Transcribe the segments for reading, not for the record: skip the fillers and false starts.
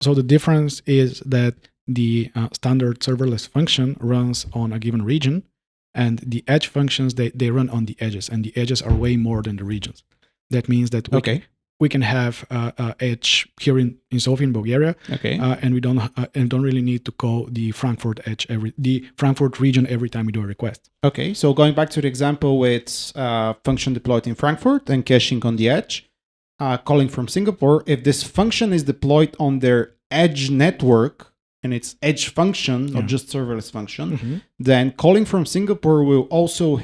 So the difference is that the standard serverless function runs on a given region, and the edge functions, they run on the edges, and the edges are way more than the regions. That means that we can have edge here in Sofia, in Bulgaria, and we don't really need to call the Frankfurt edge the Frankfurt region every time we do a request. Okay, so going back to the example with function deployed in Frankfurt and caching on the edge, calling from Singapore, if this function is deployed on their edge network, and it's edge function, not just serverless function, then calling from Singapore will also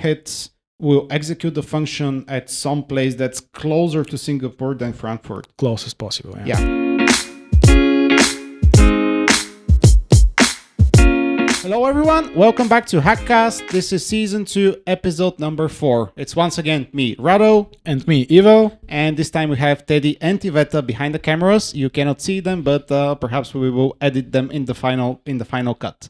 will execute the function at some place that's closer to Singapore than Frankfurt. Close as possible. Yeah. Hello everyone, welcome back to HackCast. This is season 2, episode number 4. It's once again me, Rado. And me, Ivo. And this time we have Teddy and Iveta behind the cameras. You cannot see them, but perhaps we will edit them in the final cut.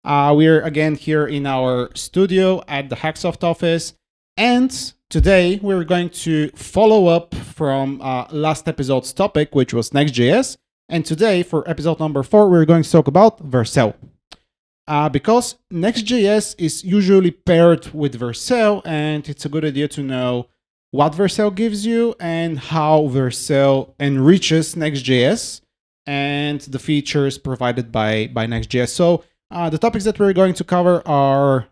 We're again here in our studio at the HackSoft office. And today we're going to follow up from last episode's topic, which was Next.js. And today, for episode number 4, we're going to talk about Vercel. Because Next.js is usually paired with Vercel, and it's a good idea to know what Vercel gives you and how Vercel enriches Next.js and the features provided by Next.js. So the topics that we're going to cover are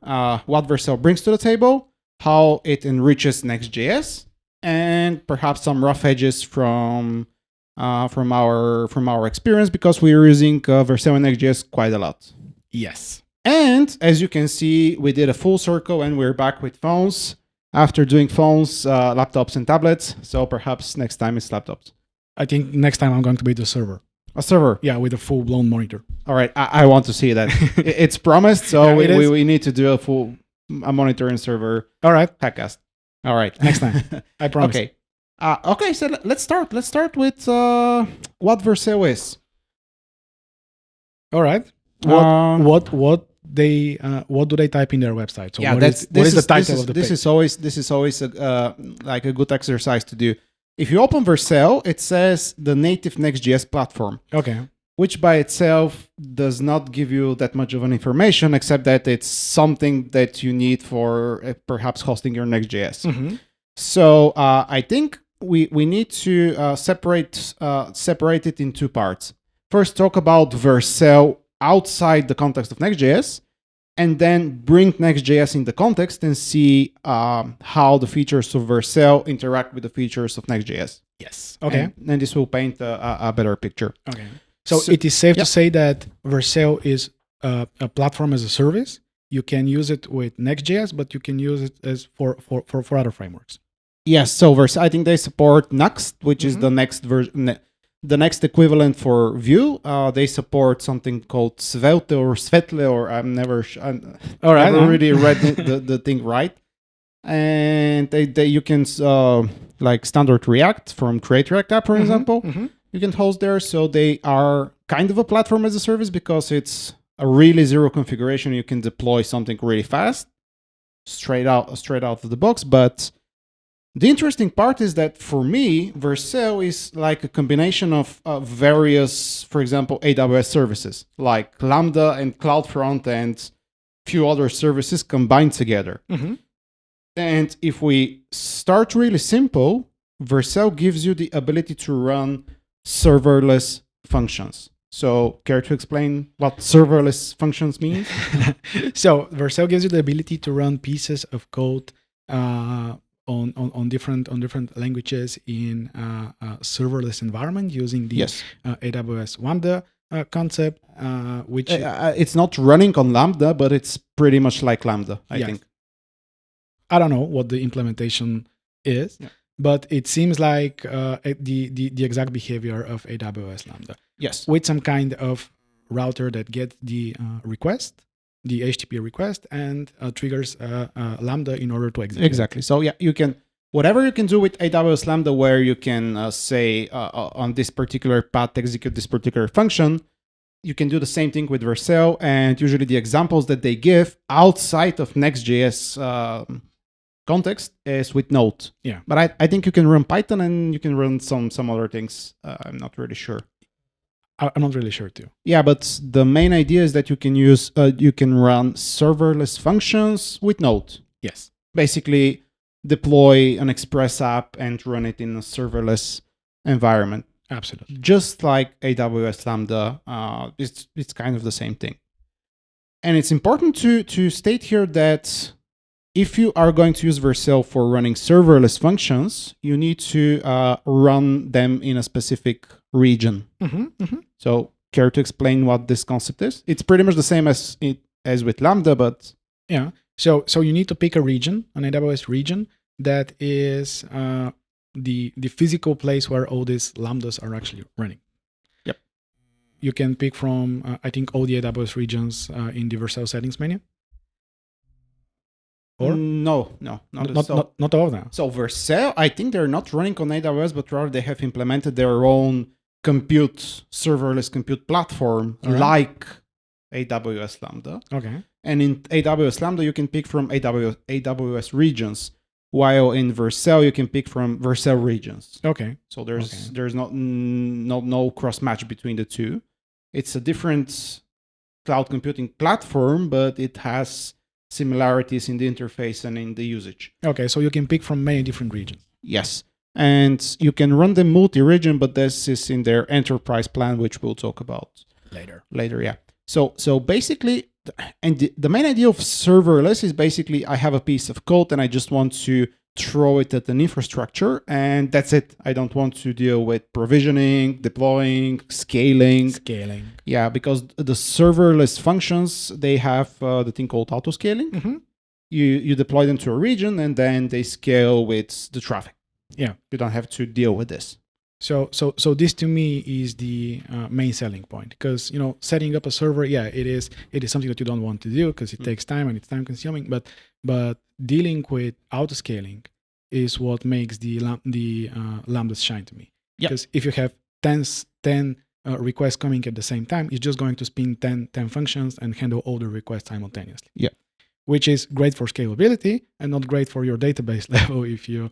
what Vercel brings to the table, how it enriches Next.js, and perhaps some rough edges from our experience, because we're using Vercel and Next.js quite a lot. Yes. And as you can see, we did a full circle and we're back with phones. After doing phones, laptops and tablets. So perhaps next time it's laptops. I think next time I'm going to be the server. A server? Yeah, with a full-blown monitor. All right, I want to see that. It's promised, so yeah, we need to do a monitor and server. All right. HackCast. All right. Next time. I promise. Okay. Okay, so let's start. Let's start with what Vercel is. All right. What do they type in their website? So yeah, what is the title of the page? This is always like a good exercise to do. If you open Vercel, it says the native Next.js platform. Okay. Which by itself does not give you that much of an information, except that it's something that you need for perhaps hosting your Next.js. Mm-hmm. So I think we need to separate it in two parts. First, talk about Vercel outside the context of Next.js, and then bring Next.js in the context and see how the features of Vercel interact with the features of Next.js. Yes. Okay. And this will paint a better picture. Okay. So it is safe to say that Vercel is a platform as a service. You can use it with Next.js, but you can use it as for other frameworks. Yes. So Vercel, I think they support Next, which is the next version. The next equivalent for Vue, they support something called Svetle, or I've never really read the thing right. And you can, like standard React from Create React app, for example, you can host there. So they are kind of a platform as a service because it's a really zero configuration. You can deploy something really fast, straight out of the box. But the interesting part is that for me, Vercel is like a combination of various, for example, AWS services like Lambda and CloudFront and few other services combined together. Mm-hmm. And if we start really simple, Vercel gives you the ability to run serverless functions. So care to explain what serverless functions mean? So Vercel gives you the ability to run pieces of code on different languages in a serverless environment using the AWS Lambda concept, which it's not running on Lambda, but it's pretty much like Lambda, I think. I don't know what the implementation is, but it seems like the exact behavior of AWS Lambda. Yes, with some kind of router that gets the request, the HTTP request, and triggers Lambda in order to execute. Exactly. So yeah, you can whatever you can do with AWS Lambda, where you can say on this particular path execute this particular function. You can do the same thing with Vercel, and usually the examples that they give outside of Next.js context is with Node. Yeah, but I think you can run Python and you can run some other things. I'm not really sure. I'm not really sure too. Yeah, but the main idea is that you can run serverless functions with Node. Yes. Basically, deploy an Express app and run it in a serverless environment. Absolutely. Just like AWS Lambda, it's kind of the same thing. And it's important to state here that if you are going to use Vercel for running serverless functions, you need to run them in a specific region. So, care to explain what this concept is? It's pretty much the same as with Lambda, but yeah. So you need to pick a region, an AWS region that is the physical place where all these lambdas are actually running. Yep. You can pick from I think all the AWS regions in the Vercel settings menu. Or no, not all of them. So Vercel, I think they're not running on AWS, but rather they have implemented their own serverless compute platform like AWS Lambda. Okay. And in AWS Lambda, you can pick from AWS regions, while in Vercel, you can pick from Vercel regions. Okay. So there's no cross match between the two. It's a different cloud computing platform, but it has similarities in the interface and in the usage. Okay, so you can pick from many different regions. Yes. And you can run them multi-region, but this is in their enterprise plan, which we'll talk about later, yeah. So basically, and the main idea of serverless is basically I have a piece of code and I just want to throw it at an infrastructure, and that's it. I don't want to deal with provisioning, deploying, scaling. Yeah, because the serverless functions, they have the thing called auto-scaling. You deploy them to a region and then they scale with the traffic. Yeah. You don't have to deal with this. So this to me is the main selling point, because setting up a server, it is something that you don't want to do because it takes time and it's time consuming. But dealing with auto scaling is what makes the lambdas shine to me. Because if you have 10 requests coming at the same time, it's just going to spin 10 functions and handle all the requests simultaneously. Yeah. Which is great for scalability and not great for your database level if you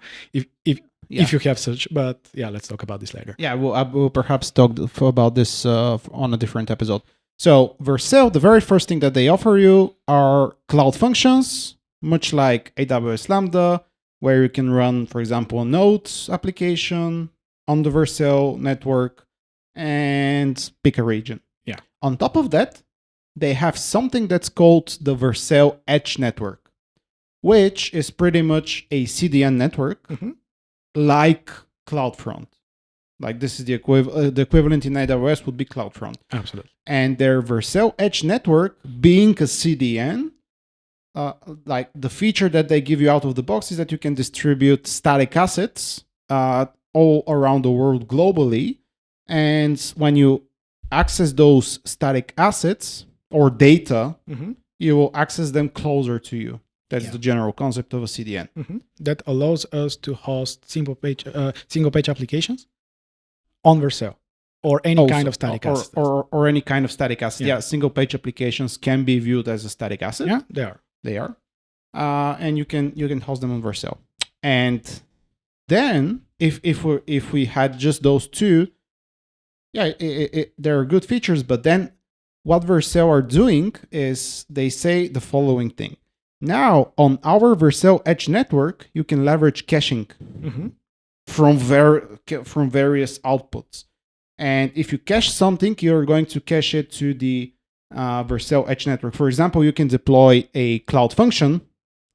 have such. But let's talk about this later. Yeah, I will perhaps talk about this on a different episode. So Vercel, the very first thing that they offer you are cloud functions, much like AWS Lambda, where you can run, for example, a Node application on the Vercel network and pick a region. Yeah. On top of that, they have something that's called the Vercel Edge network, which is pretty much a CDN network like CloudFront. Like this is the equivalent in AWS would be CloudFront. Absolutely. And their Vercel Edge network, being a CDN, like the feature that they give you out of the box is that you can distribute static assets all around the world globally. And when you access those static assets or data, you will access them closer to you. That's the general concept of a CDN. That allows us to host single page applications on Vercel or any kind of static asset. Or any kind of static asset. Yeah, single page applications can be viewed as a static asset. Yeah, they are. They are. And you can host them on Vercel. And then if we had just those two, there are good features, but then what Vercel are doing is they say the following thing. Now, on our Vercel Edge network, you can leverage caching from various outputs. And if you cache something, you're going to cache it to the Vercel Edge network. For example, you can deploy a cloud function,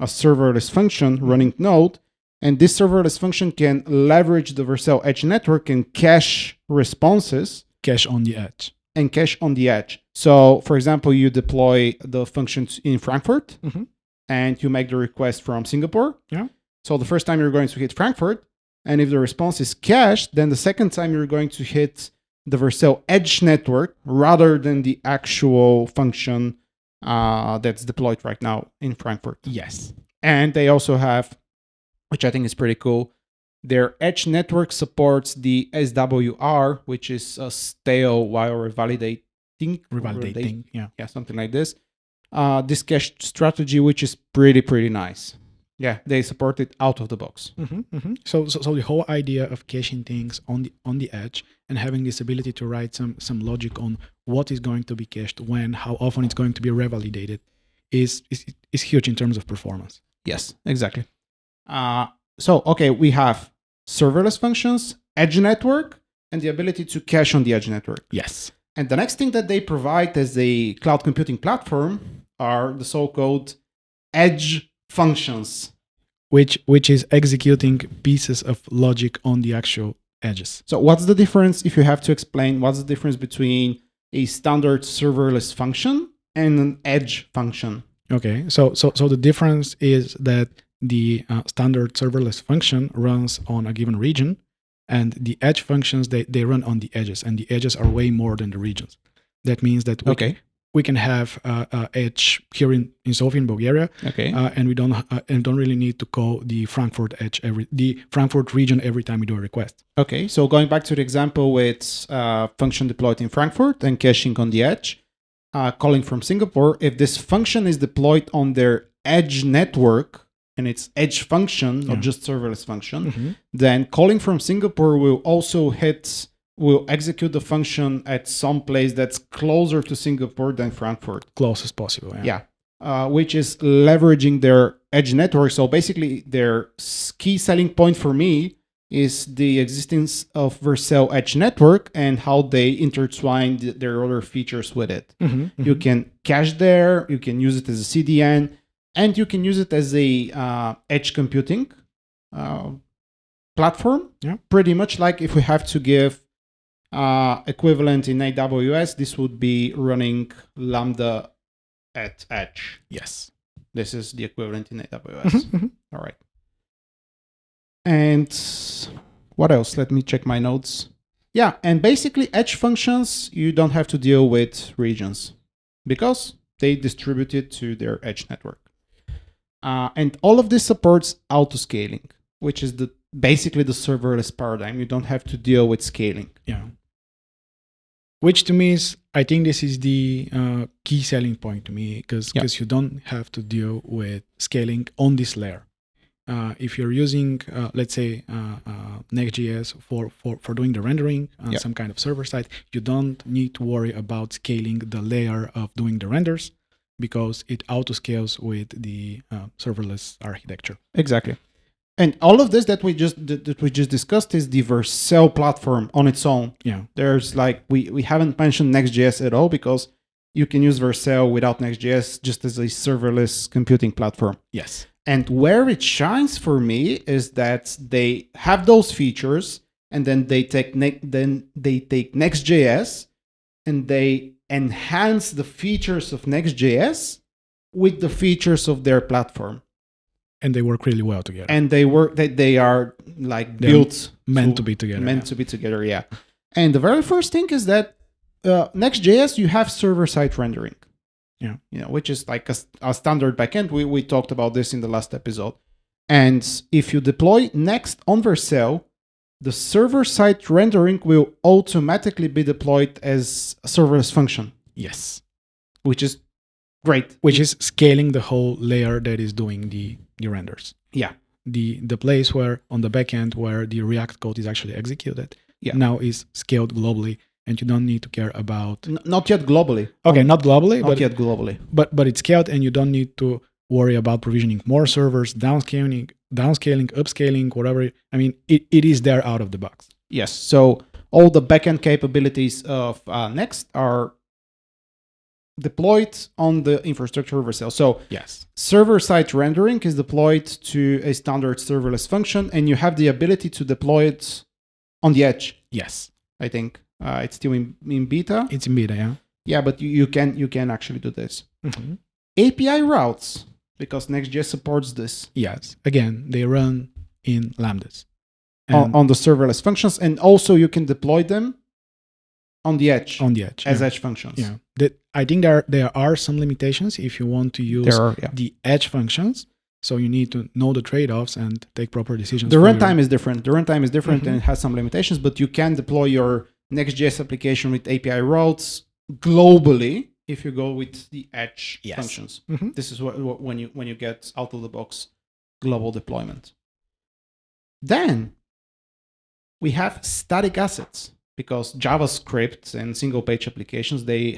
a serverless function running Node, and this serverless function can leverage the Vercel Edge network and cache responses. Cache on the edge. And cache on the edge. So, for example, you deploy the functions in Frankfurt, and you make the request from Singapore. Yeah. So the first time you're going to hit Frankfurt, and if the response is cached, then the second time you're going to hit the Vercel Edge network rather than the actual function that's deployed right now in Frankfurt. Yes. And they also have, which I think is pretty cool, their Edge network supports the SWR, which is a stale while revalidating. Yeah, something like this. This cache strategy, which is pretty nice. Yeah, they support it out of the box. So the whole idea of caching things on the edge and having this ability to write some logic on what is going to be cached when, how often it's going to be revalidated, is huge in terms of performance. Yes, exactly. Okay, we have serverless functions, edge network, and the ability to cache on the edge network. Yes. And the next thing that they provide as a cloud computing platform are the so-called edge functions. Which is executing pieces of logic on the actual edges. So what's the difference, if you have to explain, what's the difference between a standard serverless function and an edge function? Okay, so the difference is that the standard serverless function runs on a given region, and the edge functions, they run on the edges, and the edges are way more than the regions. That means that we can have edge here in Sofia, in Bulgaria, and we don't really need to call the Frankfurt region every time we do a request. Okay, so going back to the example with function deployed in Frankfurt and caching on the edge, calling from Singapore, if this function is deployed on their edge network, and it's edge function, not just serverless function, then calling from Singapore will execute the function at some place that's closer to Singapore than Frankfurt. Close as possible, which is leveraging their edge network. So basically, their key selling point for me is the existence of Vercel edge network and how they intertwine their other features with it. You can cache there, you can use it as a CDN, and you can use it as a edge computing platform. Pretty much like if we have to give equivalent in AWS, this would be running Lambda at edge. Yes. This is the equivalent in AWS. All right. And what else? Let me check my notes. Yeah, and basically edge functions, you don't have to deal with regions because they distribute it to their edge network. And all of this supports auto-scaling, which is basically the serverless paradigm. You don't have to deal with scaling. Yeah. Which to me is, I think this is the key selling point to me, because you don't have to deal with scaling on this layer. If you're using, let's say, Next.js for doing the rendering on some kind of server side, you don't need to worry about scaling the layer of doing the renders, because it auto scales with the serverless architecture. Exactly. And all of this that we just discussed is the Vercel platform on its own. Yeah. There's we haven't mentioned Next.js at all, because you can use Vercel without Next.js just as a serverless computing platform. Yes. And where it shines for me is that they have those features, and then they take Next.js and they enhance the features of Next.js with the features of their platform. And they work really well together. And they are built meant to be together. To be together, yeah. And the very first thing is that Next.js, you have server-side rendering. Yeah. Which is like a standard backend. We talked about this in the last episode. And if you deploy Next on Vercel, the server-side rendering will automatically be deployed as a serverless function. Yes. Which is great. Which is scaling the whole layer that is doing the renders. Yeah. The place where on the backend where the React code is actually executed now is scaled globally, and you don't need to care about not yet globally. Okay, not globally, not yet globally. But it's scaled, and you don't need to worry about provisioning more servers, downscaling, upscaling, whatever. I mean, it is there out of the box. Yes. So all the backend capabilities of Next are deployed on the infrastructure of Vercel. So yes, server-side rendering is deployed to a standard serverless function, and you have the ability to deploy it on the edge. Yes. I think it's still in beta. It's in beta, yeah. Yeah, but you can actually do this. API routes, because Next.js supports this. Yes. Again, they run in Lambdas. On the serverless functions, and also you can deploy them on the edge. As edge functions. Yeah. I think there are some limitations if you want to use the edge functions. So you need to know the trade-offs and take proper decisions. The runtime is different. And it has some limitations, but you can deploy your Next.js application with API routes globally if you go with the edge functions. This is when you get out of the box global deployment. Then we have static assets, because JavaScript and single page applications, they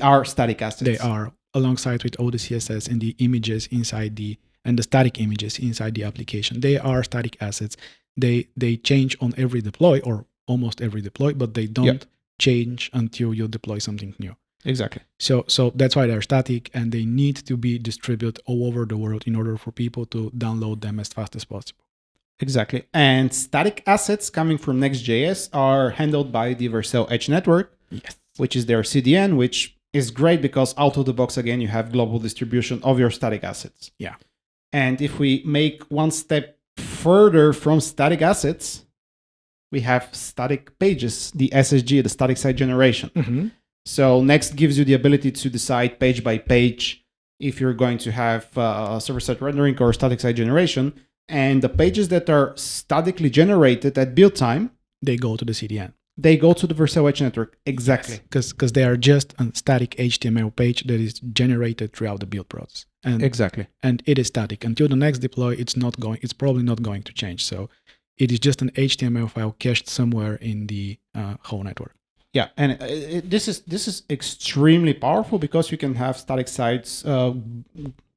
are static assets. They are, alongside with all the CSS and the images and the static images inside the application. They are static assets. They change on every deploy, or almost every deploy, but they don't change until you deploy something new. Exactly. So that's why they're static, and they need to be distributed all over the world in order for people to download them as fast as possible. Exactly. And static assets coming from Next.js are handled by the Vercel Edge network, which is their CDN, which is great because out of the box, again, you have global distribution of your static assets. Yeah. And if we make one step further from static assets, we have static pages, the SSG, the static site generation. Mm-hmm. So Next gives you the ability to decide page by page if you're going to have server-side rendering or static site generation. And the pages that are statically generated at build time, they go to the CDN. They go to the Vercel Edge network. Exactly. Because they are just a static HTML page that is generated throughout the build process. And exactly. And it is static. Until the next deploy, it's probably not going to change. So it is just an HTML file cached somewhere in the whole network. Yeah, and this is extremely powerful because you can have static sites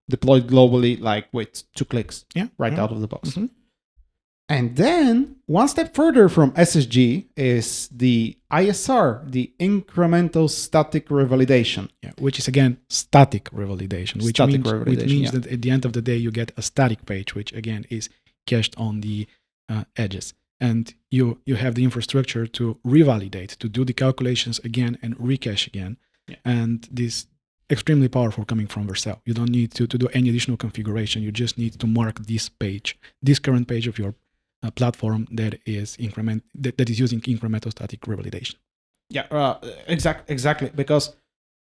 deployed globally, like with 2 clicks, out of the box. Mm-hmm. And then one step further from SSG is the ISR, the incremental static revalidation. Yeah, which is again static revalidation, which means that at the end of the day you get a static page, which again is cached on the edges. And you have the infrastructure to revalidate, to do the calculations again and recache again. Yeah. And this extremely powerful coming from Vercel. You don't need to do any additional configuration. You just need to mark this page, this current page of your platform that is that is using incremental static revalidation. Yeah, exactly. Because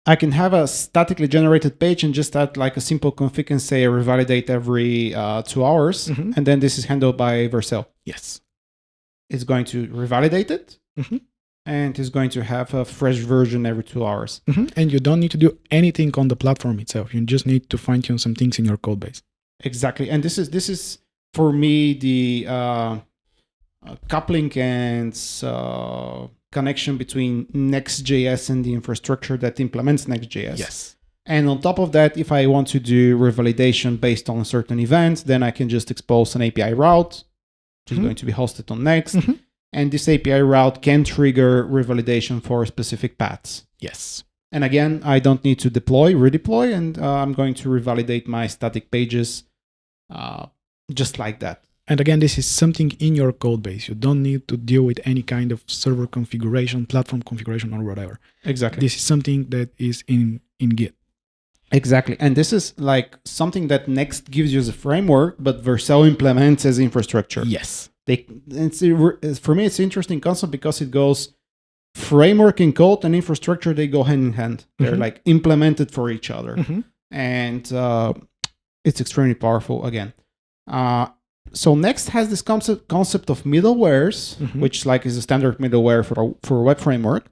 I can have a statically generated page and just add like a simple config and say revalidate every 2 hours, and then this is handled by Vercel. Yes. It's going to revalidate it, and it's going to have a fresh version every 2 hours. And you don't need to do anything on the platform itself. You just need to fine tune some things in your code base. Exactly, and this is for me the coupling and connection between Next.js and the infrastructure that implements Next.js. Yes. And on top of that, if I want to do revalidation based on a certain event, then I can just expose an API route, which is going to be hosted on Next. And this API route can trigger revalidation for specific paths. Yes. And again, I don't need to redeploy, and I'm going to revalidate my static pages just like that. And again, this is something in your code base. You don't need to deal with any kind of server configuration, platform configuration, or whatever. Exactly. This is something that is in Git. Exactly. And this is like something that Next gives you as a framework, but Vercel implements as infrastructure. Yes. For me, it's an interesting concept because it goes framework in code and infrastructure, they go hand in hand. They're like implemented for each other. And it's extremely powerful again. So Next has this concept of middlewares, which like is a standard middleware for a web framework.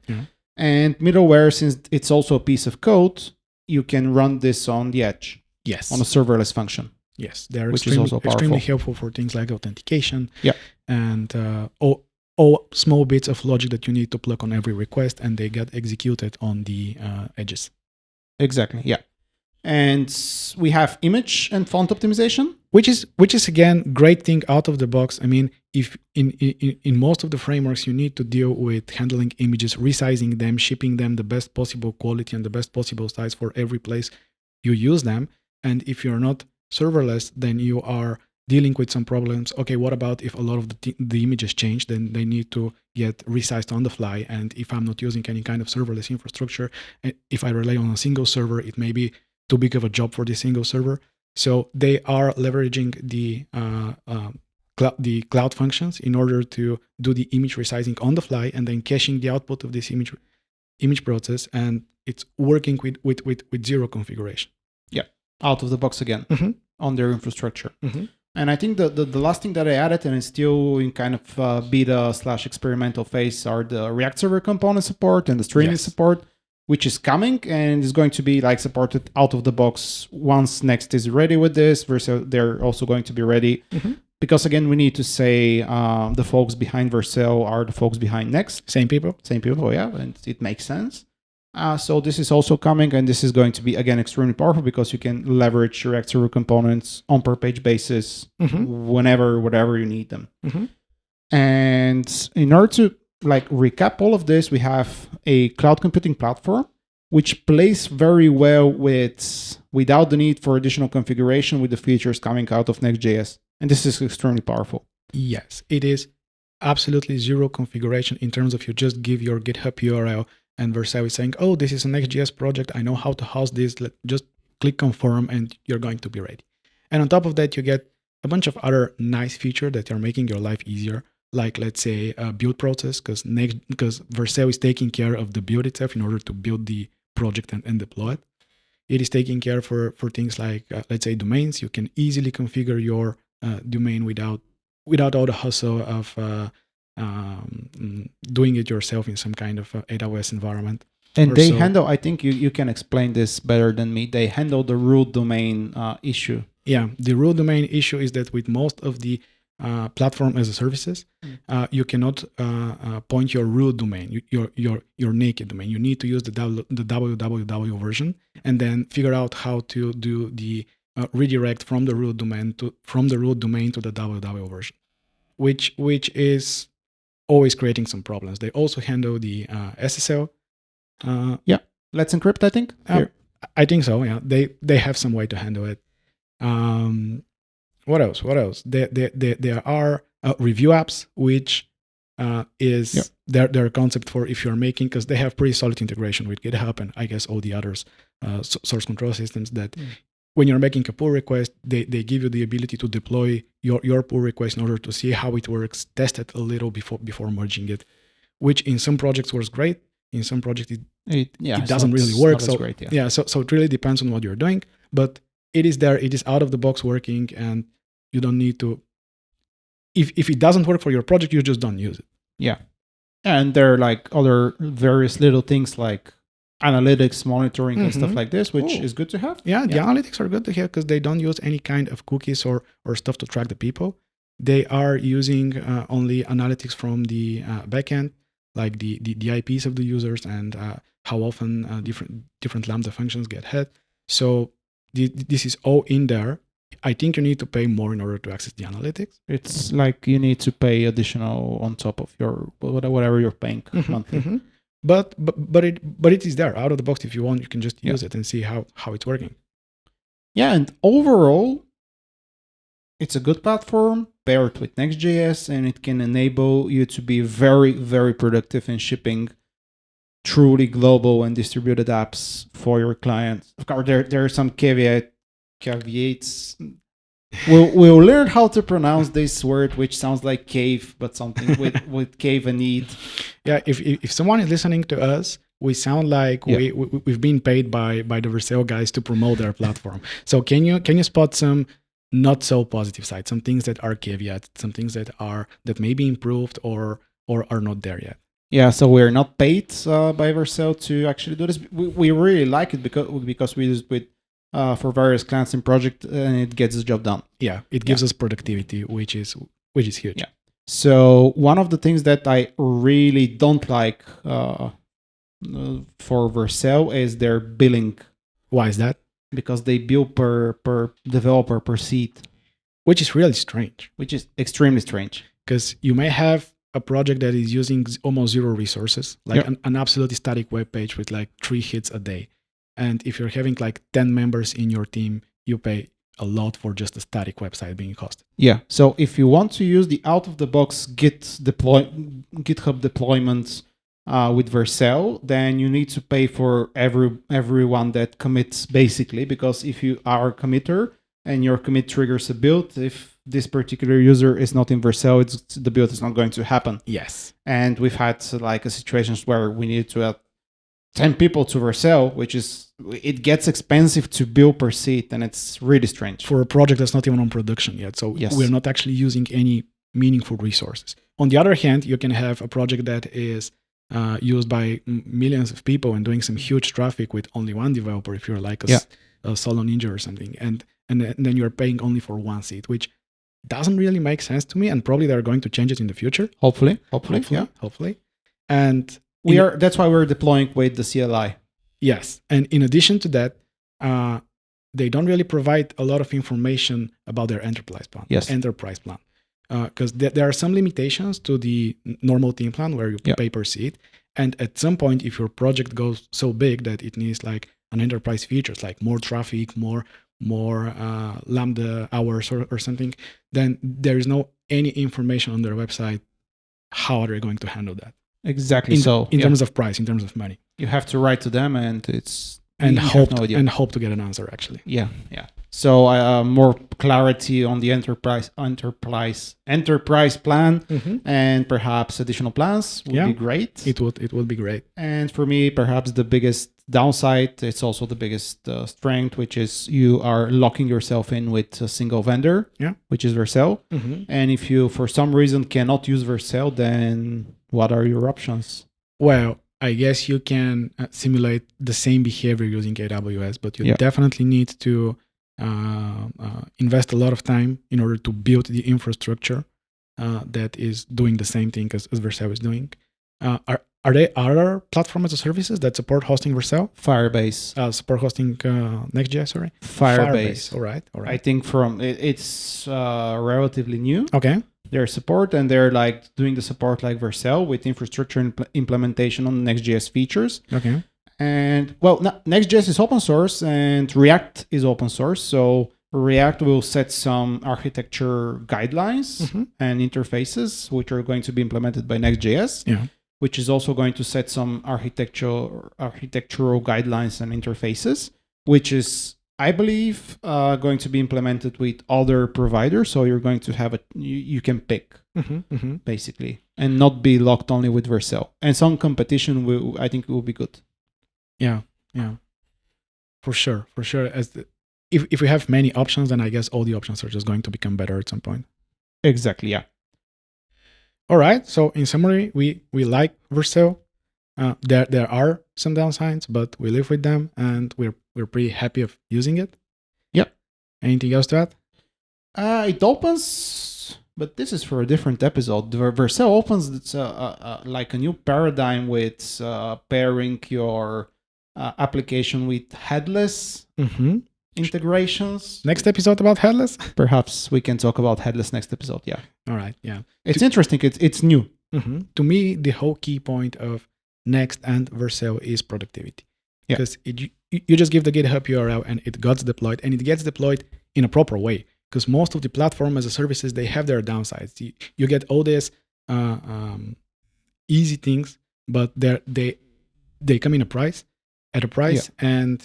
And middleware, since it's also a piece of code, you can run this on the edge. Yes. On a serverless function. Yes, they're extremely helpful for things like authentication. Yeah. And all small bits of logic that you need to plug on every request, and they get executed on the edges. Exactly. Yeah. And we have image and font optimization, which is again great thing out of the box. I mean, if in most of the frameworks you need to deal with handling images, resizing them, shipping them the best possible quality and the best possible size for every place you use them. And if you're not serverless, then you are dealing with some problems. Okay, what about if a lot of the images change? Then they need to get resized on the fly. And if I'm not using any kind of serverless infrastructure, if I rely on a single server, it may be too big of a job for the single server. So they are leveraging the cloud functions in order to do the image resizing on the fly and then caching the output of this image process. And it's working with zero configuration. Yeah, out of the box again on their infrastructure. And I think the last thing that I added, and it's still in kind of beta / experimental phase, are the React Server component support and the streaming support. which is coming and is going to be like supported out of the box once Next is ready with this. Vercel, they're also going to be ready. Because again, we need to say the folks behind Vercel are the folks behind Next. Same people, yeah, and it makes sense. So this is also coming, and this is going to be, again, extremely powerful because you can leverage React server components on per page basis whenever, whatever you need them. And in order to like recap all of this, we have a cloud computing platform which plays very well without the need for additional configuration with the features coming out of Next.js. And this is extremely powerful. Yes, it is absolutely zero configuration in terms of you just give your GitHub URL and Vercel is saying, oh, this is a Next.js project. I know how to host this. Just click confirm and you're going to be ready. And on top of that, you get a bunch of other nice features that are making your life easier. Like, let's say, a build process, because Vercel is taking care of the build itself in order to build the project and deploy it. It is taking care for things like, let's say, domains. You can easily configure your domain without all the hustle of doing it yourself in some kind of AWS environment. And they handle, I think you can explain this better than me, they handle the root domain issue. Yeah, the root domain issue is that with most of the platform as a services, you cannot point your root domain, your naked domain. You need to use the www version and then figure out how to do the redirect from the root domain to the www version, which is always creating some problems. They also handle the SSL. Let's encrypt, I think. I think so. Yeah, they have some way to handle it. What else? There are review apps, which is their concept for if you're making, because they have pretty solid integration with GitHub and I guess all the others source control systems that when you're making a pull request, they give you the ability to deploy your pull request in order to see how it works, test it a little before merging it, which in some projects works great. In some projects, it doesn't really work. So great, so it really depends on what you're doing, but it is there. It is out of the box working, and you don't need to. If it doesn't work for your project, you just don't use it. Yeah, and there are like other various little things like analytics, monitoring, and stuff like this, which is good to have. Yeah, the analytics are good to have because they don't use any kind of cookies or stuff to track the people. They are using only analytics from the backend, like the IPs of the users and how often different Lambda functions get hit. So this is all in there. I think you need to pay more in order to access the analytics. It's like you need to pay additional on top of your whatever you're paying monthly. But it is there out of the box. If you want, you can just use it and see how it's working. Yeah, and overall, it's a good platform paired with Next.js, and it can enable you to be very, very productive in shipping truly global and distributed apps for your clients. Of course, there are some caveats. We'll learn how to pronounce this word, which sounds like cave, but something with cave and need. Yeah, if someone is listening to us, we sound like we've been paid by the Vercel guys to promote their platform. So can you spot some not so positive sides, some things that are caveats, some things that may be improved or are not there yet? Yeah, so we're not paid by Vercel to actually do this. We really like it because we use it for various clients in project, and it gets the job done. Yeah, it gives us productivity, which is huge. Yeah. So one of the things that I really don't like for Vercel is their billing. Why is that? Because they bill per developer per seat, which is really strange. Which is extremely strange. Because you may have a project that is using almost zero resources, like an absolutely static web page with like 3 hits a day. And if you're having like 10 members in your team, you pay a lot for just a static website being hosted. Yeah. So if you want to use the out-of-the-box GitHub deployments with Vercel, then you need to pay for everyone that commits, basically, because if you are a committer and your commit triggers a build, if this particular user is not in Vercel, the build is not going to happen. Yes. And we've had like situations where we need to add 10 people to Vercel, it gets expensive to build per seat, and it's really strange. For a project that's not even on production yet. So we're not actually using any meaningful resources. On the other hand, you can have a project that is used by millions of people and doing some huge traffic with only one developer if you're like a solo ninja or something, and then you're paying only for one seat, which doesn't really make sense to me, and probably they're going to change it in the future. Hopefully. And that's why we're deploying with the CLI. Yes, and in addition to that, they don't really provide a lot of information about their enterprise plan. Because there are some limitations to the normal team plan where you pay per seat. And at some point, if your project goes so big that it needs like an enterprise features, like more traffic, more Lambda hours or something, then there is no any information on their website how are they going to handle that. Exactly. In terms of price, in terms of money, you have to write to them, and hope to get an answer. Actually, yeah. So more clarity on the enterprise plan, and perhaps additional plans would be great. It would be great. And for me, perhaps the biggest downside, it's also the biggest strength, which is you are locking yourself in with a single vendor, which is Vercel. And if you, for some reason, cannot use Vercel, then what are your options? Well, I guess you can simulate the same behavior using AWS, but you definitely need to invest a lot of time in order to build the infrastructure that is doing the same thing as Vercel is doing. Are there other platform as a services that support hosting Vercel? Firebase. Support hosting Next.js, sorry? Firebase. All right. I think it's relatively new. Okay. Their support, and they're like doing the support like Vercel with infrastructure implementation on Next.js features. Okay. And well, Next.js is open source and React is open source. So React will set some architecture guidelines and interfaces, which are going to be implemented by Next.js, which is also going to set some architectural guidelines and interfaces, which is, I believe, going to be implemented with other providers. So you're going to have you can pick basically, and not be locked only with Vercel. And some competition I think will be good. Yeah. For sure. If we have many options, then I guess all the options are just going to become better at some point. Exactly. Yeah. All right. So in summary, we like Vercel. There are some downsides, but we live with them, and we're pretty happy of using it. Yep. Anything else to add? It opens, but this is for a different episode. Vercel opens like a new paradigm with pairing your application with headless integrations. Next episode about headless? Perhaps we can talk about headless next episode. Yeah. All right. Yeah. It's interesting. It's new. To me, the whole key point of Next and Vercel is productivity. Because you just give the GitHub URL and it gets deployed, and it gets deployed in a proper way. Because most of the platform as a services, they have their downsides. You get all these easy things, but they come in at a price, and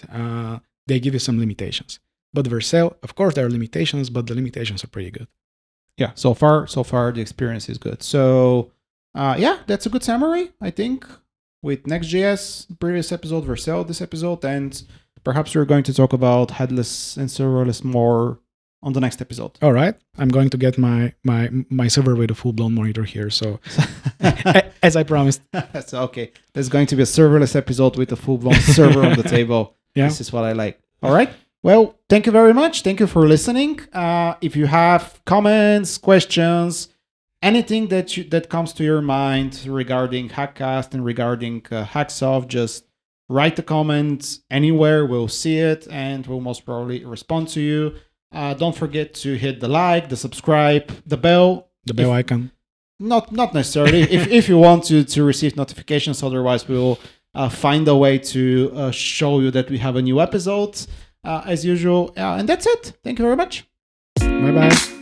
they give you some limitations. But Vercel, of course, there are limitations, but the limitations are pretty good. Yeah, so far the experience is good. So that's a good summary, I think, with Next.js, previous episode, Vercel, this episode, and perhaps we're going to talk about headless and serverless more on the next episode. All right. I'm going to get my server with a full-blown monitor here, so as I promised. So, okay, there's going to be a serverless episode with a full-blown server on the table. Yeah. This is what I like. All right. Well, thank you very much. Thank you for listening. If you have comments, questions, anything that comes to your mind regarding HackCast and regarding HackSoft, just write a comment anywhere. We'll see it and we'll most probably respond to you. Don't forget to hit the like, the subscribe, the bell. The bell icon. Not necessarily. if you want to receive notifications, otherwise we will find a way to show you that we have a new episode as usual. And that's it. Thank you very much. Bye-bye.